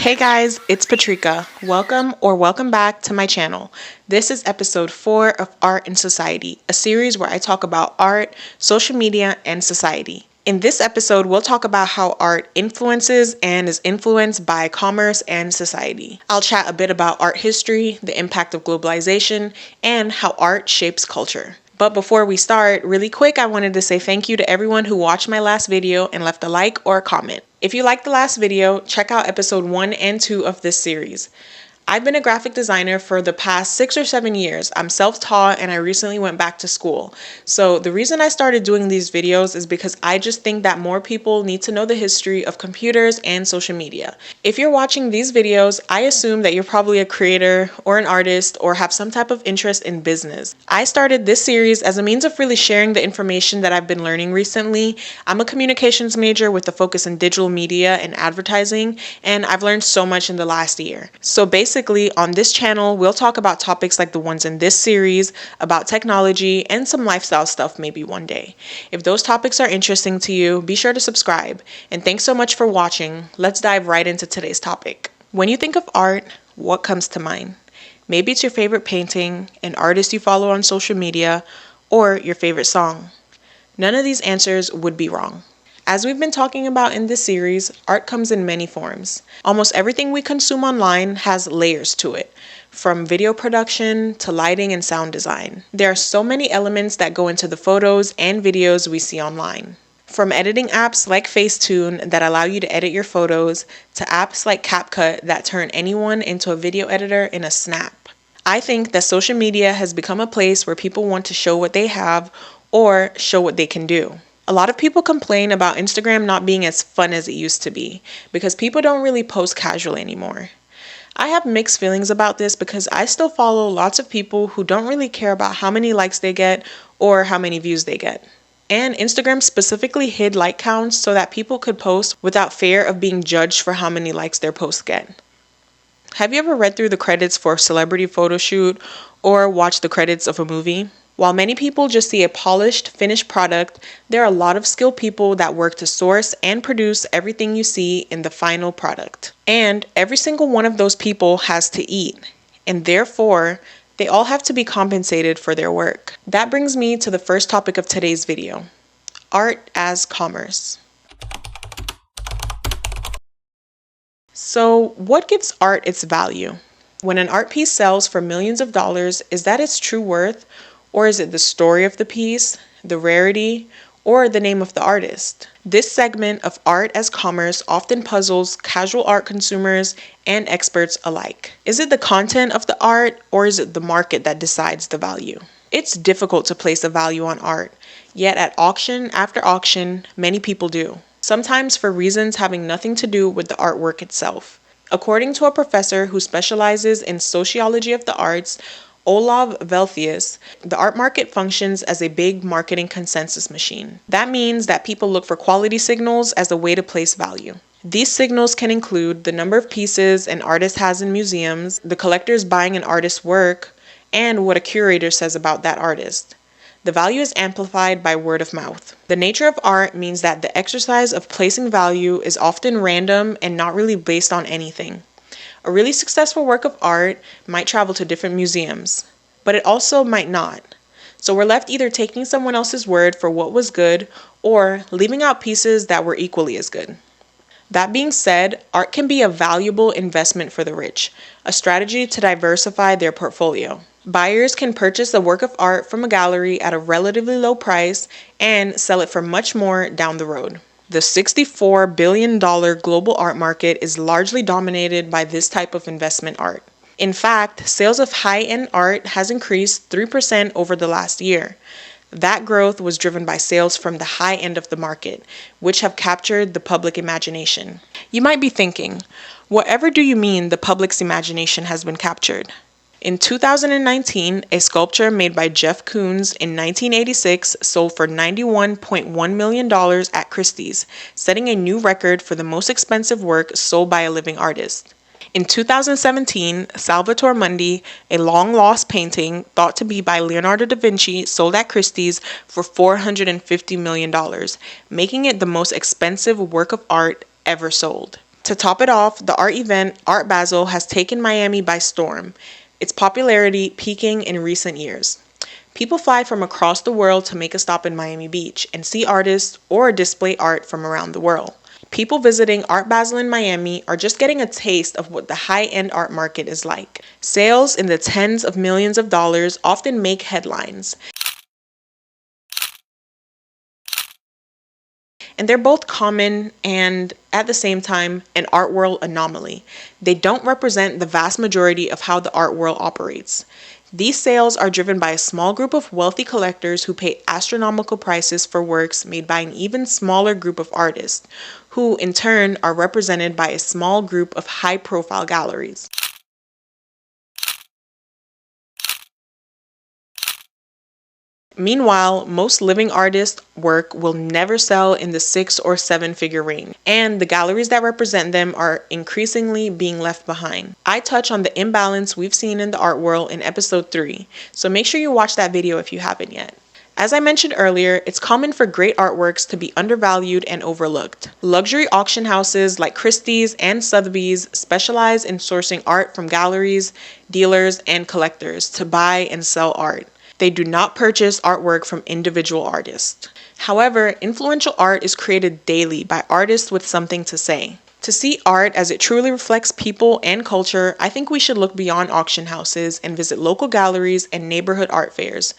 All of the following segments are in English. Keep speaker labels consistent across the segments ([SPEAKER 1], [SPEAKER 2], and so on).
[SPEAKER 1] Hey guys, it's Patrika. Welcome back to my channel. This is episode 4 of Art and Society, a series where I talk about art, social media, and society. In this episode, we'll talk about how art influences and is influenced by commerce and society. I'll chat a bit about art history, the impact of globalization, and how art shapes culture. But before we start, really quick, I wanted to say thank you to everyone who watched my last video and left a like or a comment. If you liked the last video, check out episode 1 and 2 of this series. I've been a graphic designer for the past 6 or 7 years. I'm self-taught and I recently went back to school. So the reason I started doing these videos is because I just think that more people need to know the history of computers and social media. If you're watching these videos, I assume that you're probably a creator or an artist or have some type of interest in business. I started this series as a means of really sharing the information that I've been learning recently. I'm a communications major with a focus in digital media and advertising, and I've learned so much in the last year. So basically, on this channel, we'll talk about topics like the ones in this series, about technology, and some lifestyle stuff maybe one day. If those topics are interesting to you, be sure to subscribe. And thanks so much for watching. Let's dive right into today's topic. When you think of art, what comes to mind? Maybe it's your favorite painting, an artist you follow on social media, or your favorite song. None of these answers would be wrong. As we've been talking about in this series, art comes in many forms. Almost everything we consume online has layers to it, from video production to lighting and sound design. There are so many elements that go into the photos and videos we see online. From editing apps like Facetune that allow you to edit your photos, to apps like CapCut that turn anyone into a video editor in a snap. I think that social media has become a place where people want to show what they have or show what they can do. A lot of people complain about Instagram not being as fun as it used to be because people don't really post casually anymore. I have mixed feelings about this because I still follow lots of people who don't really care about how many likes they get or how many views they get. And Instagram specifically hid like counts so that people could post without fear of being judged for how many likes their posts get. Have you ever read through the credits for a celebrity photo shoot or watched the credits of a movie? While many people just see a polished, finished product, there are a lot of skilled people that work to source and produce everything you see in the final product. And every single one of those people has to eat, and therefore, they all have to be compensated for their work. That brings me to the first topic of today's video, art as commerce. So, what gives art its value? When an art piece sells for millions of dollars, is that its true worth? Or is it the story of the piece, the rarity, or the name of the artist? This segment of art as commerce often puzzles casual art consumers and experts alike. Is it the content of the art, or is it the market that decides the value? It's difficult to place a value on art, yet at auction after auction, many people do. Sometimes for reasons having nothing to do with the artwork itself. According to a professor who specializes in sociology of the arts, Olav Velthius, the art market functions as a big marketing consensus machine. That means that people look for quality signals as a way to place value. These signals can include the number of pieces an artist has in museums, the collectors buying an artist's work, and what a curator says about that artist. The value is amplified by word of mouth. The nature of art means that the exercise of placing value is often random and not really based on anything. A really successful work of art might travel to different museums, but it also might not. So we're left either taking someone else's word for what was good or leaving out pieces that were equally as good. That being said, art can be a valuable investment for the rich, a strategy to diversify their portfolio. Buyers can purchase a work of art from a gallery at a relatively low price and sell it for much more down the road. The $64 billion global art market is largely dominated by this type of investment art. In fact, sales of high-end art has increased 3% over the last year. That growth was driven by sales from the high end of the market, which have captured the public imagination. You might be thinking, whatever do you mean the public's imagination has been captured? In 2019, a sculpture made by Jeff Koons in 1986 sold for $91.1 million at Christie's, setting a new record for the most expensive work sold by a living artist. In 2017, Salvator Mundi, a long-lost painting thought to be by Leonardo da Vinci, sold at Christie's for $450 million, making it the most expensive work of art ever sold. To top it off, the art event Art Basel has taken Miami by storm, its popularity peaking in recent years. People fly from across the world to make a stop in Miami Beach and see artists or display art from around the world. People visiting Art Basel in Miami are just getting a taste of what the high-end art market is like. Sales in the tens of millions of dollars often make headlines, and they're both common and, at the same time, an art world anomaly. They don't represent the vast majority of how the art world operates. These sales are driven by a small group of wealthy collectors who pay astronomical prices for works made by an even smaller group of artists, who in turn are represented by a small group of high-profile galleries. Meanwhile, most living artists' work will never sell in the 6 or 7-figure range, and the galleries that represent them are increasingly being left behind. I touch on the imbalance we've seen in the art world in episode 3, so make sure you watch that video if you haven't yet. As I mentioned earlier, it's common for great artworks to be undervalued and overlooked. Luxury auction houses like Christie's and Sotheby's specialize in sourcing art from galleries, dealers, and collectors to buy and sell art. They do not purchase artwork from individual artists. However, influential art is created daily by artists with something to say. To see art as it truly reflects people and culture, I think we should look beyond auction houses and visit local galleries and neighborhood art fairs.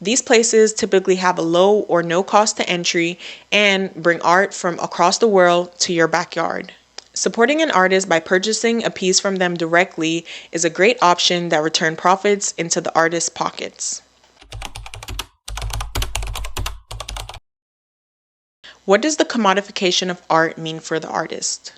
[SPEAKER 1] These places typically have a low or no cost to entry and bring art from across the world to your backyard. Supporting an artist by purchasing a piece from them directly is a great option that returns profits into the artist's pockets. What does the commodification of art mean for the artist?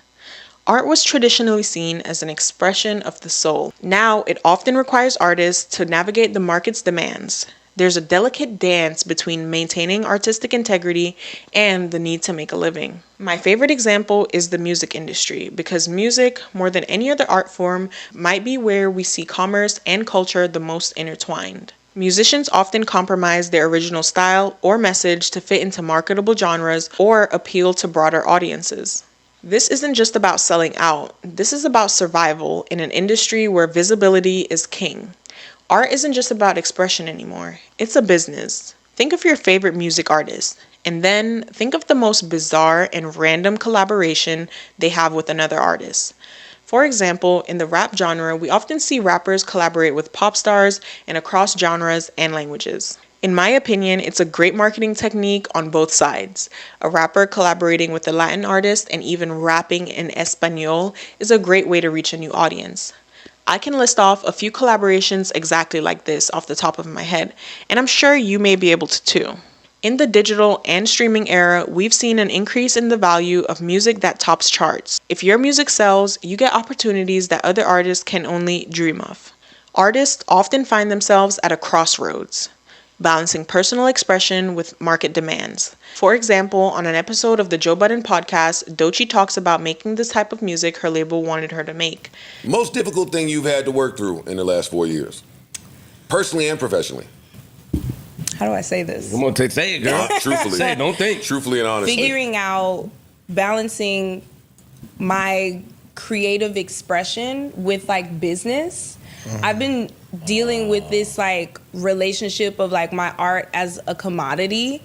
[SPEAKER 1] Art was traditionally seen as an expression of the soul. Now, it often requires artists to navigate the market's demands. There's a delicate dance between maintaining artistic integrity and the need to make a living. My favorite example is the music industry, because music, more than any other art form, might be where we see commerce and culture the most intertwined. Musicians often compromise their original style or message to fit into marketable genres or appeal to broader audiences. This isn't just about selling out, this is about survival in an industry where visibility is king. Art isn't just about expression anymore, it's a business. Think of your favorite music artist, and then think of the most bizarre and random collaboration they have with another artist. For example, in the rap genre, we often see rappers collaborate with pop stars and across genres and languages. In my opinion, it's a great marketing technique on both sides. A rapper collaborating with a Latin artist and even rapping in Espanol is a great way to reach a new audience. I can list off a few collaborations exactly like this off the top of my head, and I'm sure you may be able to too. In the digital and streaming era, we've seen an increase in the value of music that tops charts. If your music sells, you get opportunities that other artists can only dream of. Artists often find themselves at a crossroads, balancing personal expression with market demands. For example, on an episode of the Joe Budden podcast, Doechii talks about making this type of music her label wanted her to make.
[SPEAKER 2] Most difficult thing you've had to work through in the last 4 years, personally and professionally?
[SPEAKER 3] How do I say this?
[SPEAKER 4] Come on, say it, girl.
[SPEAKER 2] Truthfully.
[SPEAKER 4] Say it, don't think.
[SPEAKER 2] Truthfully and honestly.
[SPEAKER 3] Figuring out balancing my creative expression with like business. I've been dealing with this like relationship of like my art as a commodity,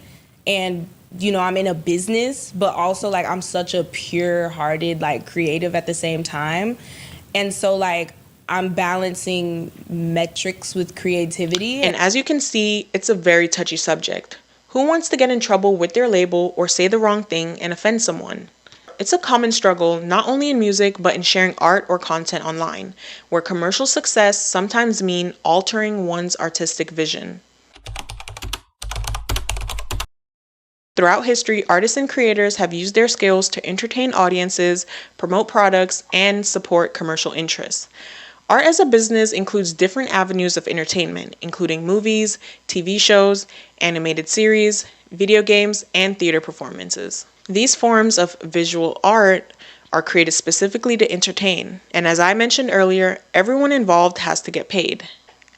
[SPEAKER 3] and you know, I'm in a business, but also like I'm such a pure-hearted like creative at the same time. And so like I'm balancing metrics with creativity.
[SPEAKER 1] And as you can see, it's a very touchy subject. Who wants to get in trouble with their label or say the wrong thing and offend someone? It's a common struggle, not only in music, but in sharing art or content online, where commercial success sometimes mean altering one's artistic vision. Throughout history, artists and creators have used their skills to entertain audiences, promote products, and support commercial interests. Art as a business includes different avenues of entertainment, including movies, TV shows, animated series, video games, and theater performances. These forms of visual art are created specifically to entertain, and as I mentioned earlier, everyone involved has to get paid.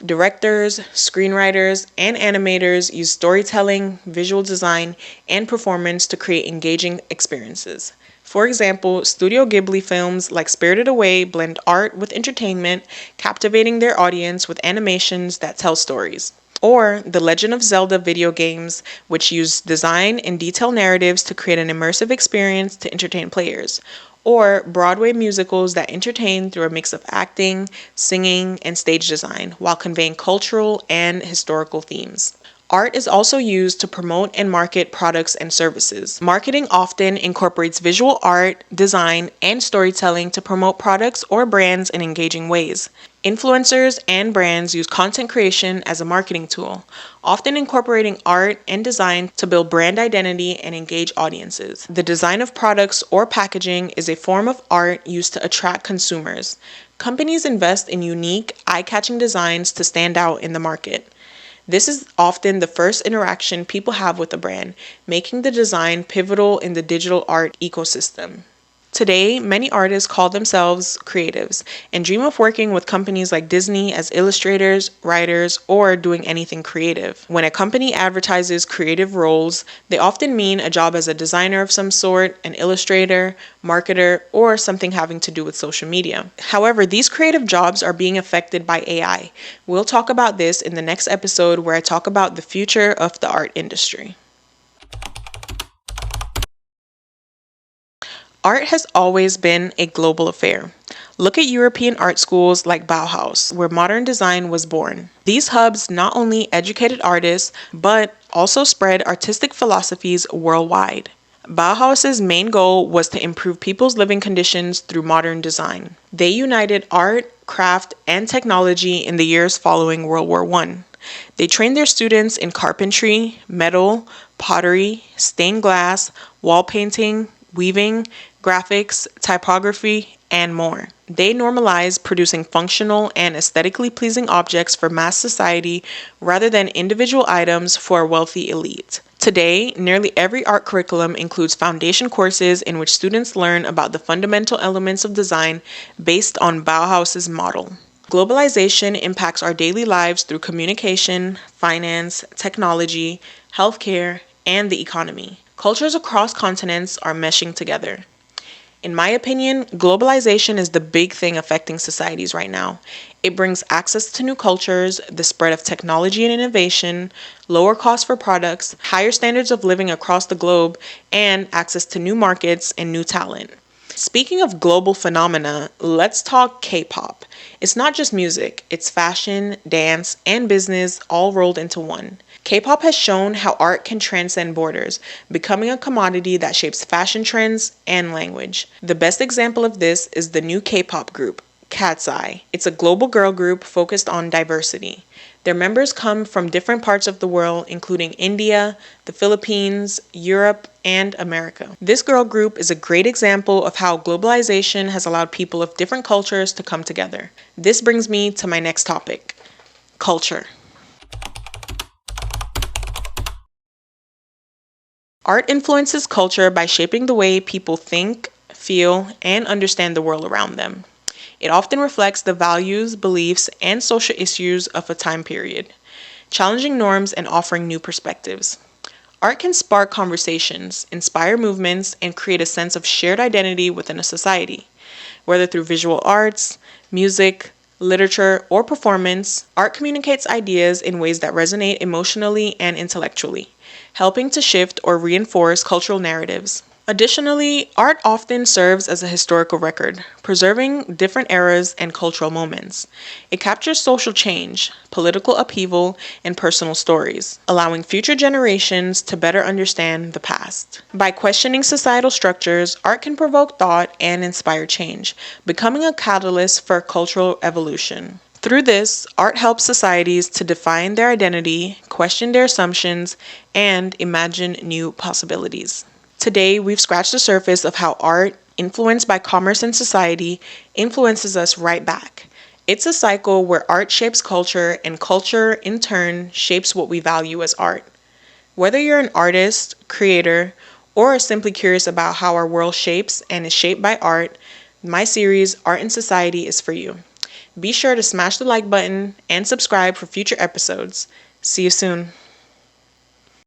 [SPEAKER 1] Directors, screenwriters, and animators use storytelling, visual design, and performance to create engaging experiences. For example, Studio Ghibli films like Spirited Away blend art with entertainment, captivating their audience with animations that tell stories. Or The Legend of Zelda video games, which use design and detailed narratives to create an immersive experience to entertain players. Or Broadway musicals that entertain through a mix of acting, singing, and stage design while conveying cultural and historical themes. Art is also used to promote and market products and services. Marketing often incorporates visual art, design, and storytelling to promote products or brands in engaging ways. Influencers and brands use content creation as a marketing tool, often incorporating art and design to build brand identity and engage audiences. The design of products or packaging is a form of art used to attract consumers. Companies invest in unique, eye-catching designs to stand out in the market. This is often the first interaction people have with a brand, making the design pivotal in the digital art ecosystem. Today, many artists call themselves creatives and dream of working with companies like Disney as illustrators, writers, or doing anything creative. When a company advertises creative roles, they often mean a job as a designer of some sort, an illustrator, marketer, or something having to do with social media. However, these creative jobs are being affected by AI. We'll talk about this in the next episode where I talk about the future of the art industry. Art has always been a global affair. Look at European art schools like Bauhaus, where modern design was born. These hubs not only educated artists, but also spread artistic philosophies worldwide. Bauhaus's main goal was to improve people's living conditions through modern design. They united art, craft, and technology in the years following World War I. They trained their students in carpentry, metal, pottery, stained glass, wall painting, weaving, graphics, typography, and more. They normalized producing functional and aesthetically pleasing objects for mass society rather than individual items for a wealthy elite. Today, nearly every art curriculum includes foundation courses in which students learn about the fundamental elements of design based on Bauhaus's model. Globalization impacts our daily lives through communication, finance, technology, healthcare, and the economy. Cultures across continents are meshing together. In my opinion, globalization is the big thing affecting societies right now. It brings access to new cultures, the spread of technology and innovation, lower costs for products, higher standards of living across the globe, and access to new markets and new talent. Speaking of global phenomena, let's talk K-pop. It's not just music, it's fashion, dance, and business all rolled into one. K-pop has shown how art can transcend borders, becoming a commodity that shapes fashion trends and language. The best example of this is the new K-pop group, Cat's Eye. It's a global girl group focused on diversity. Their members come from different parts of the world, including India, the Philippines, Europe, and America. This girl group is a great example of how globalization has allowed people of different cultures to come together. This brings me to my next topic, culture. Art influences culture by shaping the way people think, feel, and understand the world around them. It often reflects the values, beliefs, and social issues of a time period, challenging norms and offering new perspectives. Art can spark conversations, inspire movements, and create a sense of shared identity within a society. Whether through visual arts, music, literature, or performance, art communicates ideas in ways that resonate emotionally and intellectually, helping to shift or reinforce cultural narratives. Additionally, art often serves as a historical record, preserving different eras and cultural moments. It captures social change, political upheaval, and personal stories, allowing future generations to better understand the past. By questioning societal structures, art can provoke thought and inspire change, becoming a catalyst for cultural evolution. Through this, art helps societies to define their identity, question their assumptions, and imagine new possibilities. Today, we've scratched the surface of how art, influenced by commerce and society, influences us right back. It's a cycle where art shapes culture, and culture, in turn, shapes what we value as art. Whether you're an artist, creator, or are simply curious about how our world shapes and is shaped by art, my series, Art and Society, is for you. Be sure to smash the like button and subscribe for future episodes. See you soon.